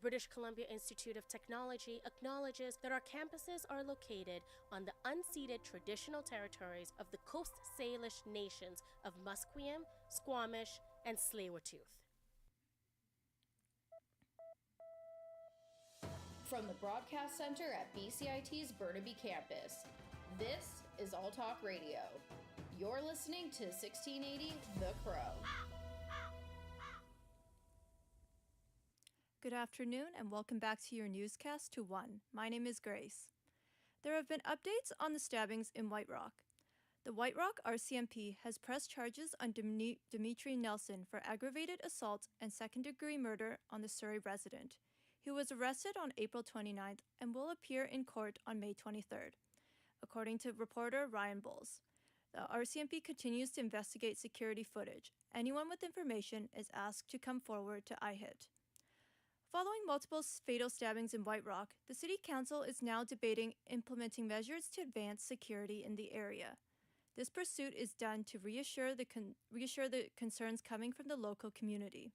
British Columbia Institute of Technology acknowledges that our campuses are located on the unceded traditional territories of the Coast Salish nations of Musqueam, Squamish, and Tsleil-Waututh. From the Broadcast Center at BCIT's Burnaby Campus, this is All Talk Radio. You're listening to 1680 The Crow. Good afternoon and welcome back to your newscast to 1. My name is Grace. There have been updates on the stabbings in White Rock. The White Rock RCMP has pressed charges on Dimitri Nelson for aggravated assault and second-degree murder on the Surrey resident. He was arrested on April 29th and will appear in court on May 23rd, according to reporter Ryan Bowles. The RCMP continues to investigate security footage. Anyone with information is asked to come forward to IHIT. Following multiple fatal stabbings in White Rock, the City Council is now debating implementing measures to advance security in the area. This pursuit is done to reassure the concerns coming from the local community.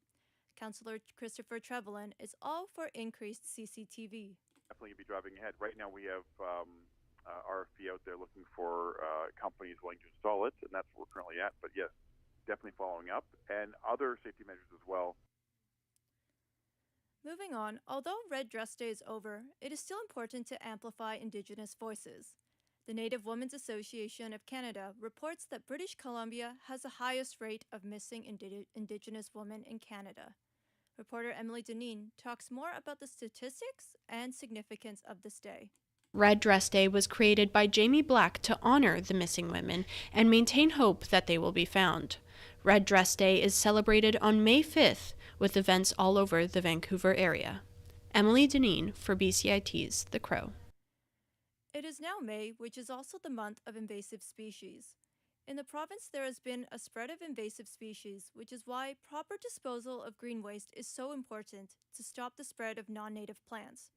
Councillor Christopher Trevelyan is all for increased CCTV. Definitely be driving ahead. Right now we have RFP out there looking for companies willing to install it, and that's where we're currently at. But yes, definitely following up, and other safety measures as well. Moving on, although Red Dress Day is over, it is still important to amplify Indigenous voices. The Native Women's Association of Canada reports that British Columbia has the highest rate of missing Indigenous women in Canada. Reporter Emily Deneen talks more about the statistics and significance of this day. Red Dress Day was created by Jamie Black to honor the missing women and maintain hope that they will be found. Red Dress Day is celebrated on May 5th with events all over the Vancouver area. Emily Deneen for BCIT's The Crow. It is now May, which is also the month of invasive species. In the province, there has been a spread of invasive species, which is why proper disposal of green waste is so important to stop the spread of non-native plants.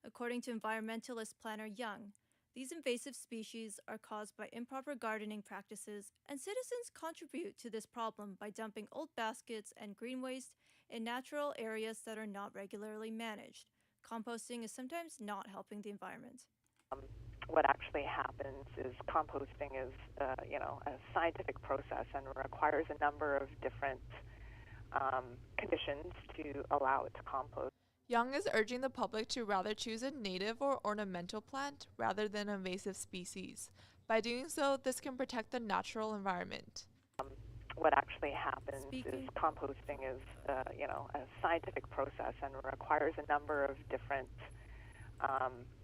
According to environmentalist planner Young, these invasive species are caused by improper gardening practices, and citizens contribute to this problem by dumping old baskets and green waste in natural areas that are not regularly managed. Composting is sometimes not helping the environment. What actually happens is composting is, a scientific process and requires a number of different conditions to allow it to compost. Young is urging the public to rather choose a native or ornamental plant rather than an invasive species. By doing so, this can protect the natural environment. What actually happens is composting is, a scientific process and requires a number of different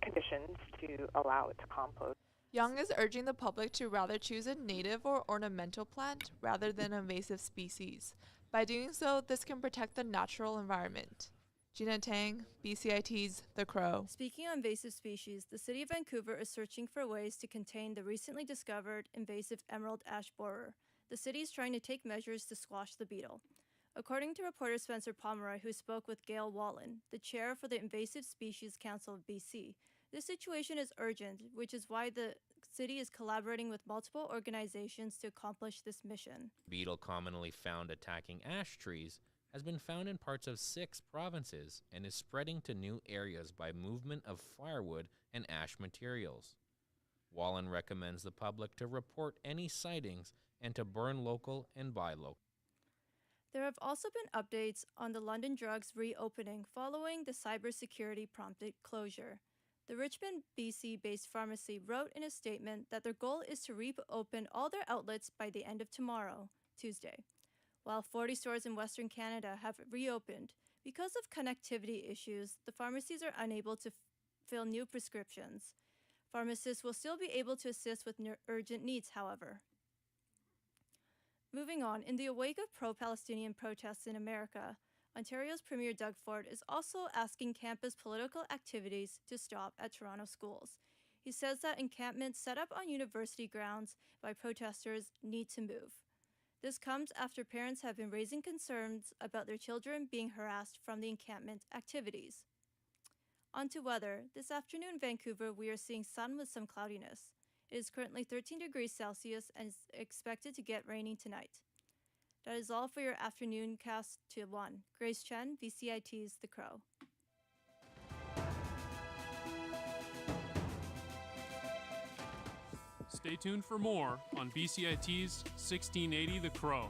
conditions to allow it to compost. Young is urging the public to rather choose a native or ornamental plant rather than an invasive species. By doing so, this can protect the natural environment. Gina Tang, BCIT's The Crow. Speaking of invasive species, the City of Vancouver is searching for ways to contain the recently discovered invasive emerald ash borer. The city is trying to take measures to squash the beetle. According to reporter Spencer Pomeroy, who spoke with Gail Wallen, the chair for the Invasive Species Council of BC, this situation is urgent, which is why the city is collaborating with multiple organizations to accomplish this mission. Beetle commonly found attacking ash trees has been found in parts of 6 provinces and is spreading to new areas by movement of firewood and ash materials. Wallen recommends the public to report any sightings and to burn local and buy local. There have also been updates on the London Drugs reopening following the cybersecurity prompted closure. The Richmond, BC-based pharmacy wrote in a statement that their goal is to reopen all their outlets by the end of tomorrow, Tuesday. While 40 stores in Western Canada have reopened, because of connectivity issues, the pharmacies are unable to fill new prescriptions. Pharmacists will still be able to assist with urgent needs, however. Moving on, in the wake of pro-Palestinian protests in America, Ontario's Premier Doug Ford is also asking campus political activities to stop at Toronto schools. He says that encampments set up on university grounds by protesters need to move. This comes after parents have been raising concerns about their children being harassed from the encampment activities. On to weather. This afternoon in Vancouver, we are seeing sun with some cloudiness. It is currently 13 degrees Celsius and is expected to get rainy tonight. That is all for your afternoon cast to 1. Grace Chen, BCIT's The Crow. Stay tuned for more on BCIT's 1680 The Crow.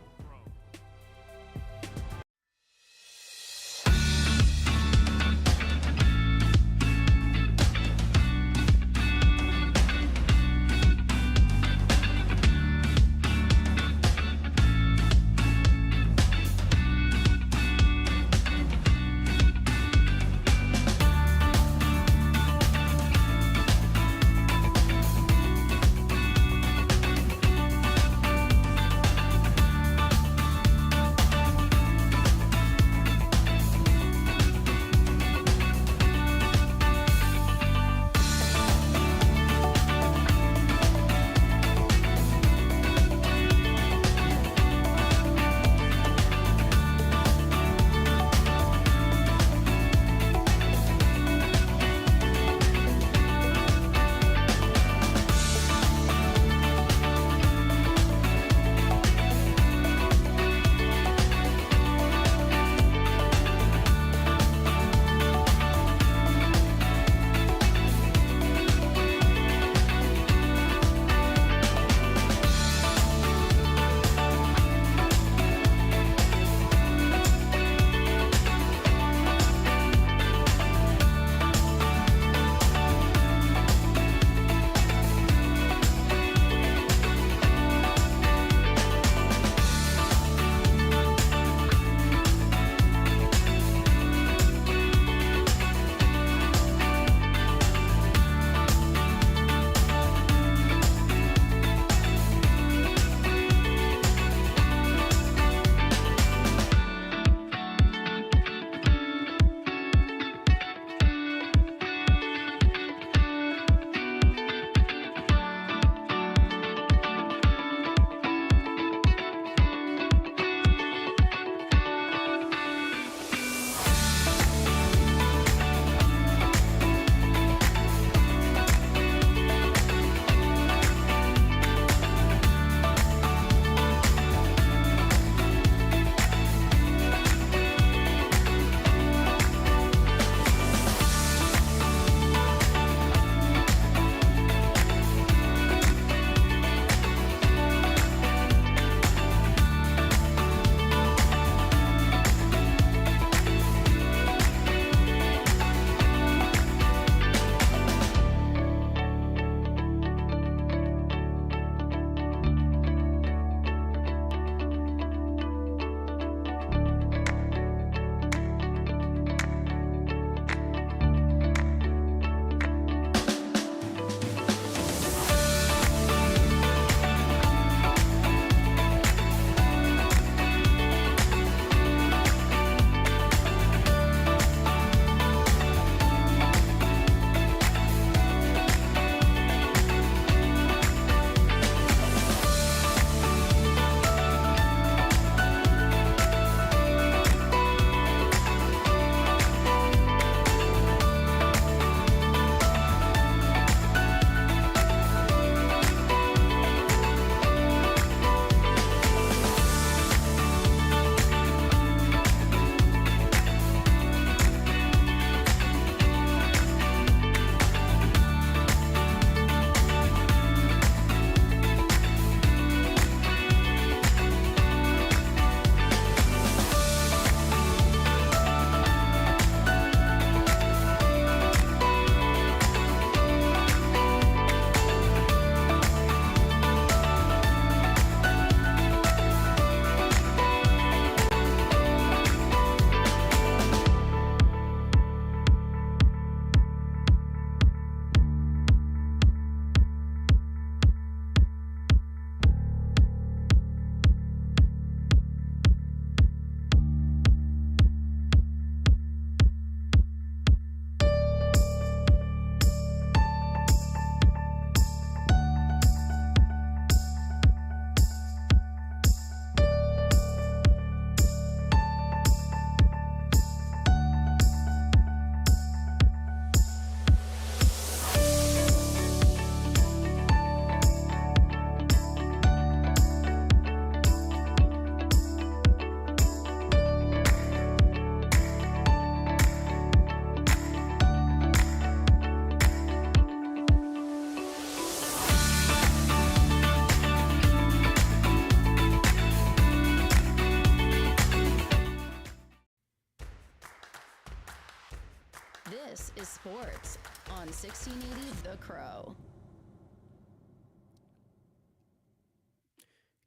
1680 The Crow.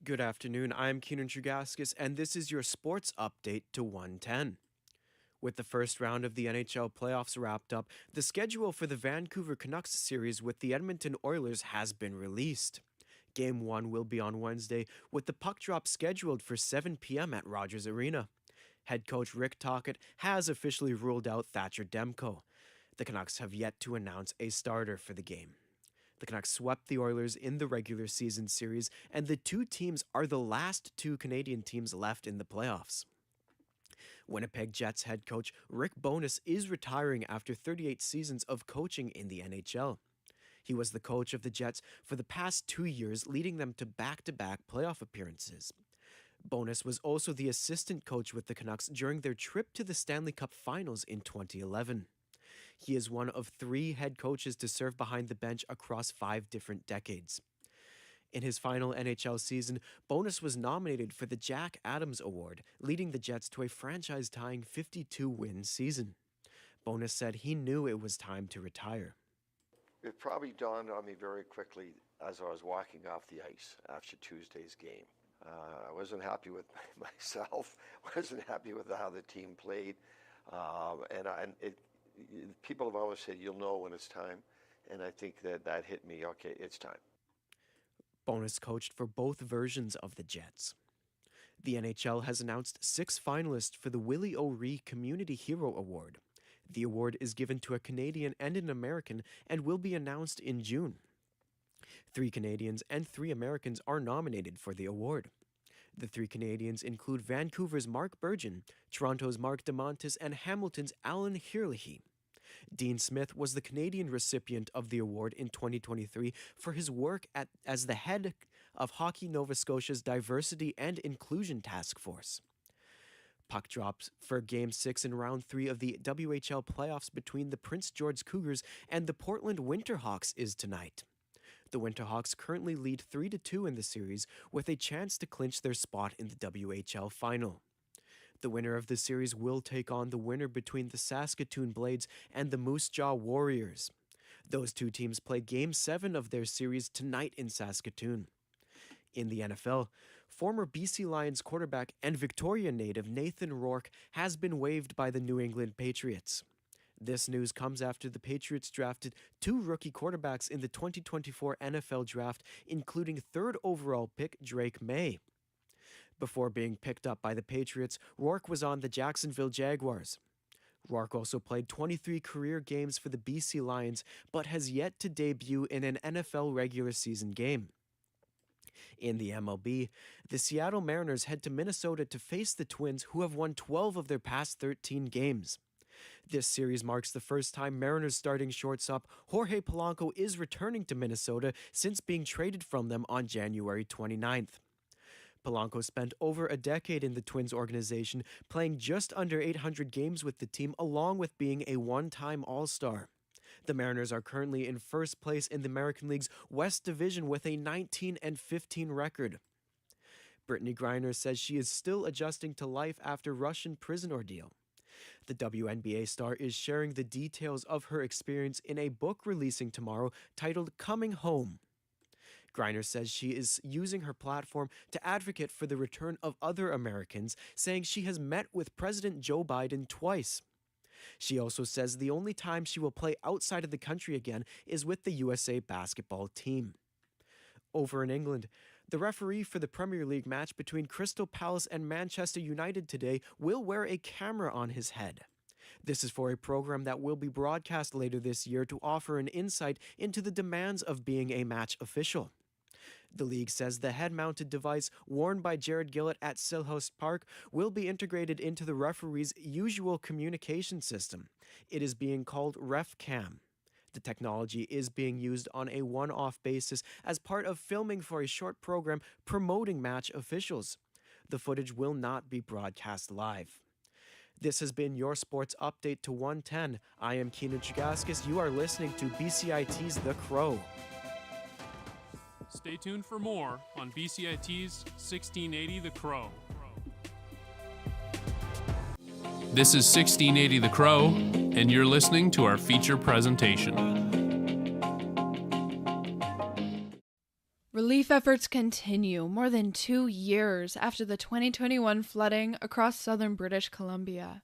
Good afternoon, I'm Keenan Trugaskis, and this is your sports update to 110. With the first round of the NHL playoffs wrapped up, the schedule for the Vancouver Canucks series with the Edmonton Oilers has been released. Game 1 will be on Wednesday, with the puck drop scheduled for 7 p.m. at Rogers Arena. Head coach Rick Tocchet has officially ruled out Thatcher Demko. The Canucks have yet to announce a starter for the game. The Canucks swept the Oilers in the regular season series, and the two teams are the last two Canadian teams left in the playoffs. Winnipeg Jets head coach Rick Bowness is retiring after 38 seasons of coaching in the NHL. He was the coach of the Jets for the past 2 years, leading them to back-to-back playoff appearances. Bowness was also the assistant coach with the Canucks during their trip to the Stanley Cup Finals in 2011. He is one of 3 head coaches to serve behind the bench across 5 different decades. In his final NHL season, Bowness was nominated for the Jack Adams Award, leading the Jets to a franchise-tying 52-win season. Bowness said he knew it was time to retire. It probably dawned on me very quickly as I was walking off the ice after Tuesday's game. I wasn't happy with myself, wasn't happy with how the team played, people have always said, you'll know when it's time, and I think that hit me, okay, it's time. Bowness coached for both versions of the Jets. The NHL has announced 6 finalists for the Willie O'Ree Community Hero Award. The award is given to a Canadian and an American and will be announced in June. 3 Canadians and 3 Americans are nominated for the award. The 3 Canadians include Vancouver's Mark Burgeon, Toronto's Mark DeMontis, and Hamilton's Alan Hirlehy. Dean Smith was the Canadian recipient of the award in 2023 for his work as the head of Hockey Nova Scotia's Diversity and Inclusion Task Force. Puck drops for Game 6 in Round 3 of the WHL playoffs between the Prince George Cougars and the Portland Winterhawks is tonight. The Winterhawks currently lead 3-2 in the series, with a chance to clinch their spot in the WHL final. The winner of the series will take on the winner between the Saskatoon Blades and the Moose Jaw Warriors. Those 2 teams play Game 7 of their series tonight in Saskatoon. In the NFL, former BC Lions quarterback and Victoria native Nathan Rourke has been waived by the New England Patriots. This news comes after the Patriots drafted 2 rookie quarterbacks in the 2024 NFL Draft, including 3rd overall pick Drake May. Before being picked up by the Patriots, Rourke was on the Jacksonville Jaguars. Rourke also played 23 career games for the BC Lions, but has yet to debut in an NFL regular season game. In the MLB, the Seattle Mariners head to Minnesota to face the Twins, who have won 12 of their past 13 games. This series marks the first time Mariners starting shortstop Jorge Polanco is returning to Minnesota since being traded from them on January 29th. Polanco spent over a decade in the Twins organization, playing just under 800 games with the team, along with being a one-time All-Star. The Mariners are currently in first place in the American League's West Division with a 19-15 record. Brittany Griner says she is still adjusting to life after Russian prison ordeal. The WNBA star is sharing the details of her experience in a book releasing tomorrow titled Coming Home. Griner says she is using her platform to advocate for the return of other Americans, saying she has met with President Joe Biden twice. She also says the only time she will play outside of the country again is with the USA basketball team. Over in England, the referee for the Premier League match between Crystal Palace and Manchester United today will wear a camera on his head. This is for a program that will be broadcast later this year to offer an insight into the demands of being a match official. The league says the head-mounted device worn by Jared Gillett at Selhurst Park will be integrated into the referee's usual communication system. It is being called RefCam. The technology is being used on a one-off basis as part of filming for a short program promoting match officials. The footage will not be broadcast live. This has been your sports update to 110. I am Keenan Trugaskis. You are listening to BCIT's The Crow. Stay tuned for more on BCIT's 1680 The Crow. This is 1680 The Crow, and you're listening to our feature presentation. Relief efforts continue more than 2 years after the 2021 flooding across southern British Columbia.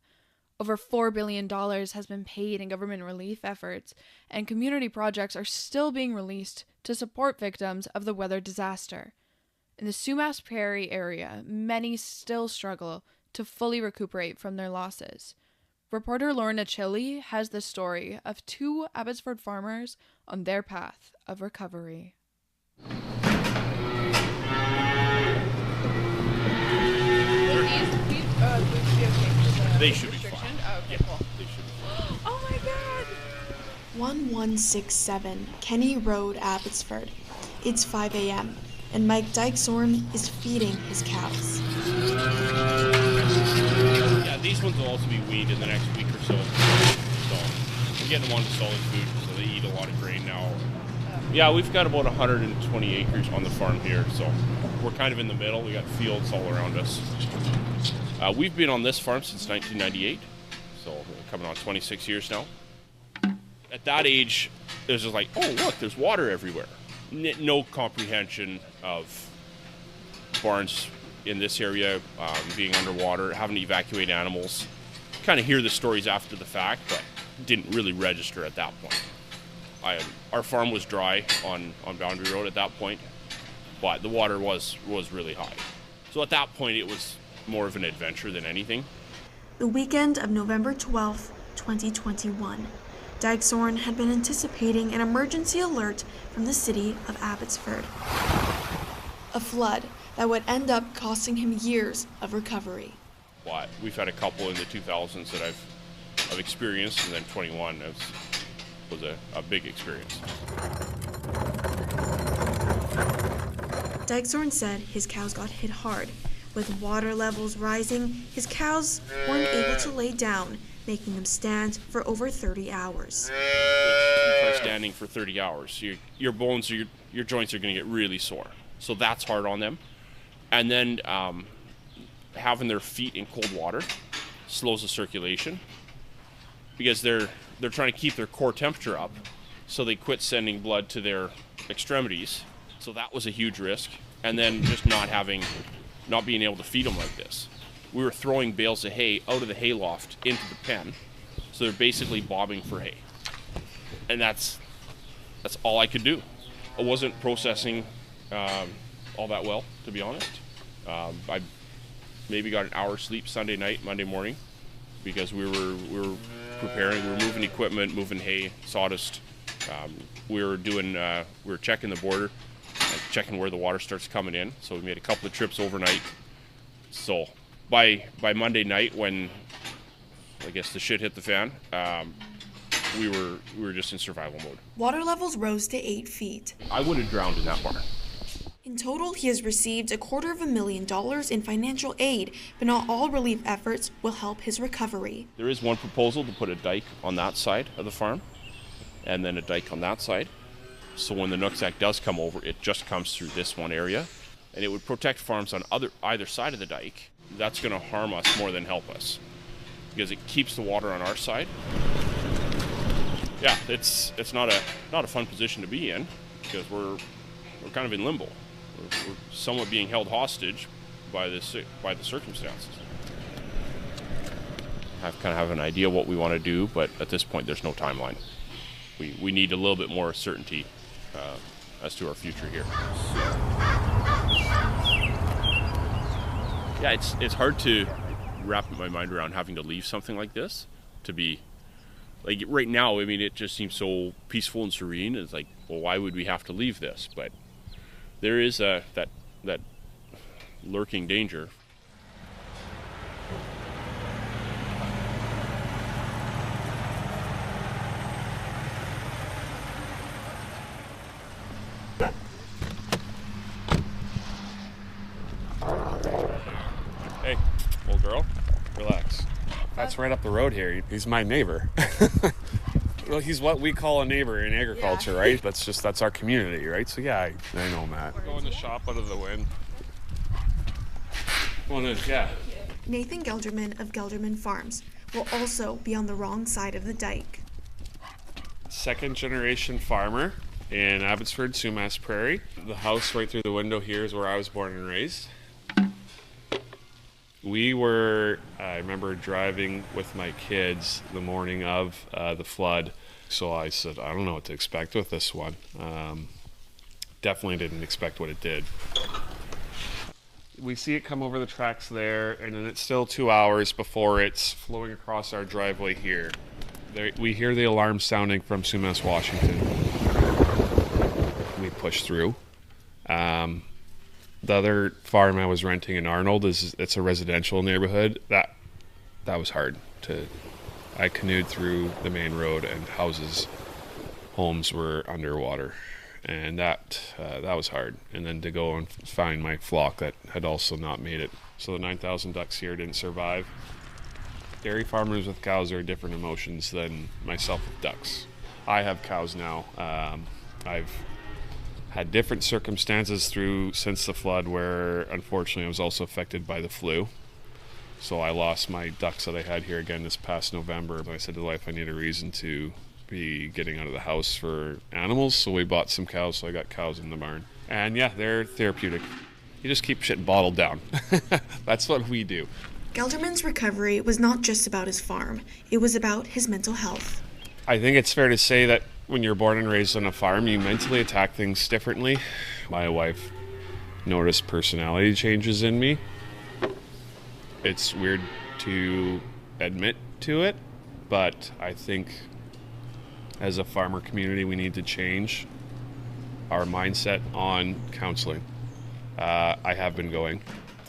Over $4 billion has been paid in government relief efforts, and community projects are still being released to support victims of the weather disaster. In the Sumas Prairie area, many still struggle to fully recuperate from their losses. Reporter Lorna Chili has the story of 2 Abbotsford farmers on their path of recovery. They should be fine. Oh, okay, cool. They should be fine. Oh my god! 1167 Kenny Road, Abbotsford. It's 5 a.m. and Mike Dykesorn is feeding his cows. Yeah, these ones will also be weaned in the next week or so. So we're getting them on to solid food, so they eat a lot of grain now. Yeah, we've got about 120 acres on the farm here, so we're kind of in the middle. We got fields all around us. We've been on this farm since 1998, so we're coming on 26 years now. At that age, it was just like, oh, look, there's water everywhere. No comprehension of barns in this area being underwater, having to evacuate animals. Kind of hear the stories after the fact, but didn't really register at that point. Our farm was dry on Boundary Road at that point, but the water was really high. So at that point, it was more of an adventure than anything. The weekend of November 12th, 2021, Dykesorn had been anticipating an emergency alert from the city of Abbotsford. A flood that would end up costing him years of recovery. But we've had a couple in the 2000s that I've experienced, and then 21 was a big experience. Dykesorn said his cows got hit hard. With water levels rising, his cows weren't able to lay down, making them stand for over 30 hours. You try standing for 30 hours, your bones, your joints are going to get really sore. So that's hard on them. And then having their feet in cold water slows the circulation because they're trying to keep their core temperature up, so they quit sending blood to their extremities. So that was a huge risk. And then just not being able to feed them like this. We were throwing bales of hay out of the hayloft into the pen, so they're basically bobbing for hay. And that's all I could do. I wasn't processing all that well, to be honest. I maybe got an hour's sleep Sunday night, Monday morning, because we were preparing, we were moving equipment, moving hay, sawdust. We were checking the border, checking where the water starts coming in. So we made a couple of trips overnight. So by Monday night, when I guess the shit hit the fan, we were just in survival mode. Water levels rose to 8 feet. I would have drowned in that barn. In total, he has received $250,000 in financial aid, but not all relief efforts will help his recovery. There is one proposal to put a dike on that side of the farm, and then a dike on that side. So when the Nooksack does come over, it just comes through this one area, and it would protect farms on either side of the dike. That's going to harm us more than help us, because it keeps the water on our side. Yeah, it's not a fun position to be in, because we're kind of in limbo. We're somewhat being held hostage by the circumstances. I kind of have an idea what we want to do, but at this point, there's no timeline. We need a little bit more certainty as to our future here. Yeah, it's hard to wrap my mind around having to leave something like this. To be like right now, I mean, it just seems so peaceful and serene. It's like, well, why would we have to leave this? But there is that lurking danger. Hey, old girl, relax. That's right up the road here. He's my neighbor. Well, he's what we call a neighbor in agriculture, yeah. Right? That's our community, right? So yeah, I know Matt. Go in the shop out of the wind. Yeah. Nathan Gelderman of Gelderman Farms will also be on the wrong side of the dike. Second generation farmer. in Abbotsford, Sumas Prairie. The house right through the window here is where I was born and raised. I remember driving with my kids the morning of the flood. So I said, I don't know what to expect with this one. Definitely didn't expect what it did. We see it come over the tracks there, and then it's still 2 hours before it's flowing across our driveway here. We hear the alarm sounding from Sumas, Washington. We push through. The other farm I was renting in Arnold it's a residential neighborhood. That was hard. I canoed through the main road, and homes were underwater, and that was hard. And then to go and find my flock that had also not made it. So the 9,000 ducks here didn't survive. Dairy farmers with cows are different emotions than myself with ducks. I have cows now. I've had different circumstances since the flood where unfortunately I was also affected by the flu. So I lost my ducks that I had here again this past November. I said to the wife, I need a reason to be getting out of the house for animals. So we bought some cows, so I got cows in the barn. And yeah, they're therapeutic. You just keep shit bottled down. That's what we do. Gelderman's recovery was not just about his farm. It was about his mental health. I think it's fair to say that when you're born and raised on a farm, you mentally attack things differently. My wife noticed personality changes in me. It's weird to admit to it, but I think as a farmer community, we need to change our mindset on counseling. I have been going.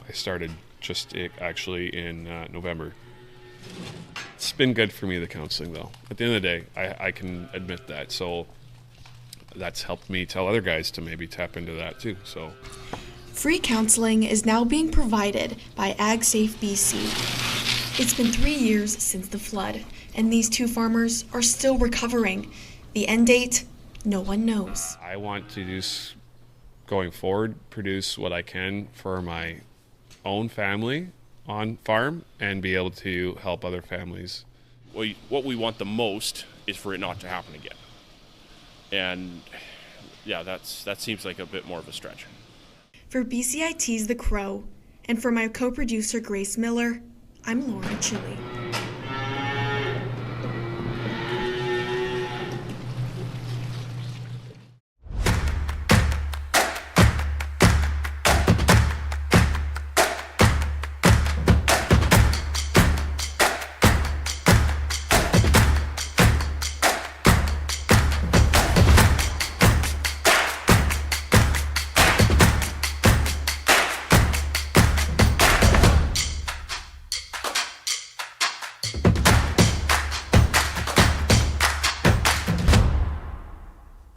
I started just actually in November. It's been good for me, the counseling, though. At the end of the day, I can admit that. So that's helped me tell other guys to maybe tap into that too. So free counseling is now being provided by AgSafe BC. It's been 3 years since the flood, and these two farmers are still recovering. The end date, no one knows. I want to going forward, produce what I can for my own family on farm and be able to help other families. What we want the most is for it not to happen again. And yeah, that seems like a bit more of a stretch. For BCIT's The Crow, and for my co-producer Grace Miller, I'm Laura Chili.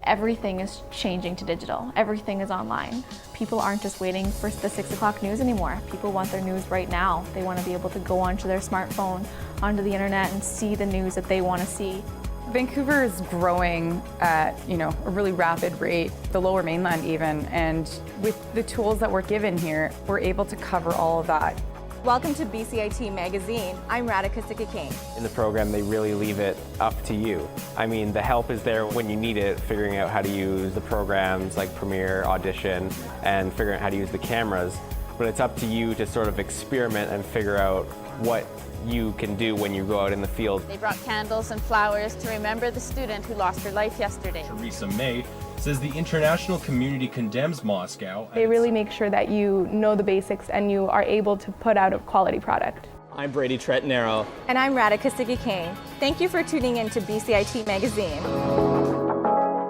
Everything is changing to digital. Everything is online. People aren't just waiting for the 6 o'clock news anymore. People want their news right now. They want to be able to go onto their smartphone, onto the internet, and see the news that they want to see. Vancouver is growing at, a really rapid rate, the Lower Mainland even, and with the tools that we're given here, we're able to cover all of that. Welcome to BCIT Magazine. I'm Radhika Sikki-King. In the program, they really leave it up to you. I mean, the help is there when you need it, figuring out how to use the programs like Premiere, Audition, and figuring out how to use the cameras. But it's up to you to sort of experiment and figure out what you can do when you go out in the field. They brought candles and flowers to remember the student who lost her life yesterday. Theresa May says the international community condemns Moscow. They really make sure that you know the basics and you are able to put out a quality product. I'm Brady Tretanero. And I'm Radhika Sikki-King. Thank you for tuning in to BCIT Magazine.